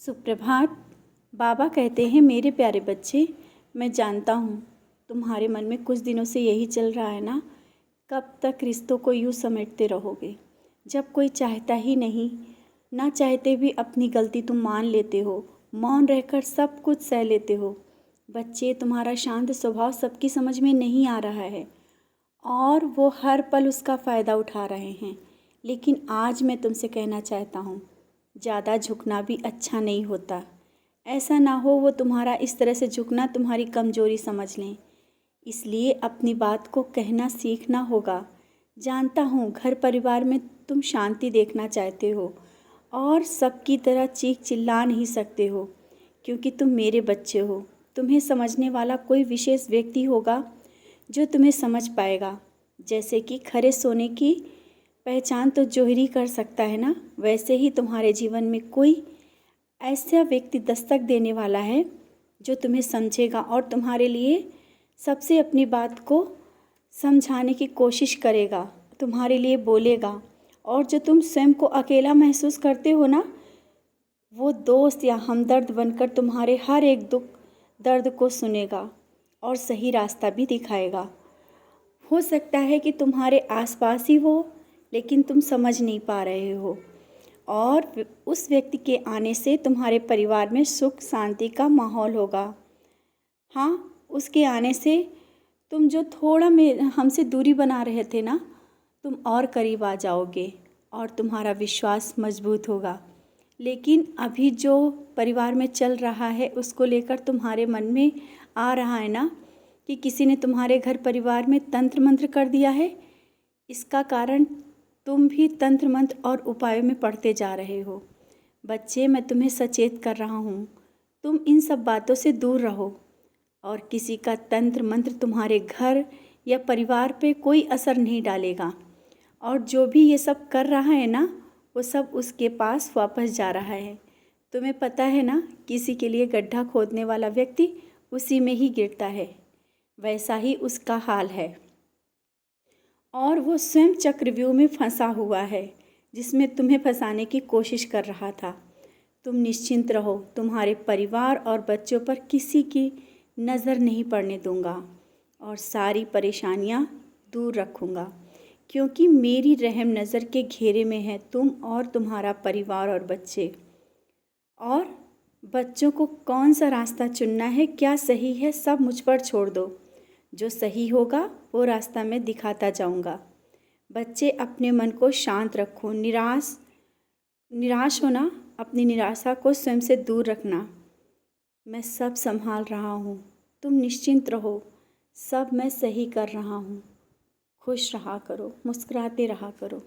सुप्रभात। बाबा कहते हैं, मेरे प्यारे बच्चे, मैं जानता हूँ तुम्हारे मन में कुछ दिनों से यही चल रहा है ना, कब तक रिश्तों को यूँ समेटते रहोगे। जब कोई चाहता ही नहीं, ना चाहते भी अपनी गलती तुम मान लेते हो, मौन रहकर सब कुछ सह लेते हो। बच्चे, तुम्हारा शांत स्वभाव सबकी समझ में नहीं आ रहा है और वो हर पल उसका फ़ायदा उठा रहे हैं। लेकिन आज मैं तुमसे कहना चाहता हूँ, ज़्यादा झुकना भी अच्छा नहीं होता। ऐसा ना हो वो तुम्हारा इस तरह से झुकना तुम्हारी कमज़ोरी समझ लें। इसलिए अपनी बात को कहना सीखना होगा। जानता हूँ घर परिवार में तुम शांति देखना चाहते हो और सबकी तरह चीख चिल्ला नहीं सकते हो, क्योंकि तुम मेरे बच्चे हो। तुम्हें समझने वाला कोई विशेष व्यक्ति होगा जो तुम्हें समझ पाएगा। जैसे कि खरे सोने की पहचान तो जौहरी कर सकता है ना, वैसे ही तुम्हारे जीवन में कोई ऐसा व्यक्ति दस्तक देने वाला है जो तुम्हें समझेगा और तुम्हारे लिए सबसे अपनी बात को समझाने की कोशिश करेगा, तुम्हारे लिए बोलेगा। और जो तुम स्वयं को अकेला महसूस करते हो ना, वो दोस्त या हमदर्द बनकर तुम्हारे हर एक दुख दर्द को सुनेगा और सही रास्ता भी दिखाएगा। हो सकता है कि तुम्हारे आसपास ही हो, लेकिन तुम समझ नहीं पा रहे हो। और उस व्यक्ति के आने से तुम्हारे परिवार में सुख शांति का माहौल होगा। हाँ, उसके आने से तुम जो थोड़ा हमसे दूरी बना रहे थे ना, तुम और करीब आ जाओगे और तुम्हारा विश्वास मजबूत होगा। लेकिन अभी जो परिवार में चल रहा है उसको लेकर तुम्हारे मन में आ रहा है ना कि किसी ने तुम्हारे घर परिवार में तंत्र मंत्र कर दिया है। इसका कारण तुम भी तंत्र मंत्र और उपायों में पढ़ते जा रहे हो। बच्चे, मैं तुम्हें सचेत कर रहा हूँ, तुम इन सब बातों से दूर रहो और किसी का तंत्र मंत्र तुम्हारे घर या परिवार पे कोई असर नहीं डालेगा। और जो भी ये सब कर रहा है ना, वो सब उसके पास वापस जा रहा है। तुम्हें पता है ना, किसी के लिए गड्ढा खोदने वाला व्यक्ति उसी में ही गिरता है, वैसा ही उसका हाल है। और वो स्वयं चक्रव्यूह में फंसा हुआ है जिसमें तुम्हें फंसाने की कोशिश कर रहा था। तुम निश्चिंत रहो, तुम्हारे परिवार और बच्चों पर किसी की नज़र नहीं पड़ने दूंगा और सारी परेशानियां दूर रखूंगा, क्योंकि मेरी रहम नज़र के घेरे में है तुम और तुम्हारा परिवार और बच्चे। और बच्चों को कौन सा रास्ता चुनना है, क्या सही है, सब मुझ पर छोड़ दो। जो सही होगा वो रास्ता मैं दिखाता जाऊंगा। बच्चे, अपने मन को शांत रखो, निराश होना, अपनी निराशा को स्वयं से दूर रखना। मैं सब संभाल रहा हूँ, तुम निश्चिंत रहो, सब मैं सही कर रहा हूँ। खुश रहा करो, मुस्कुराते रहा करो।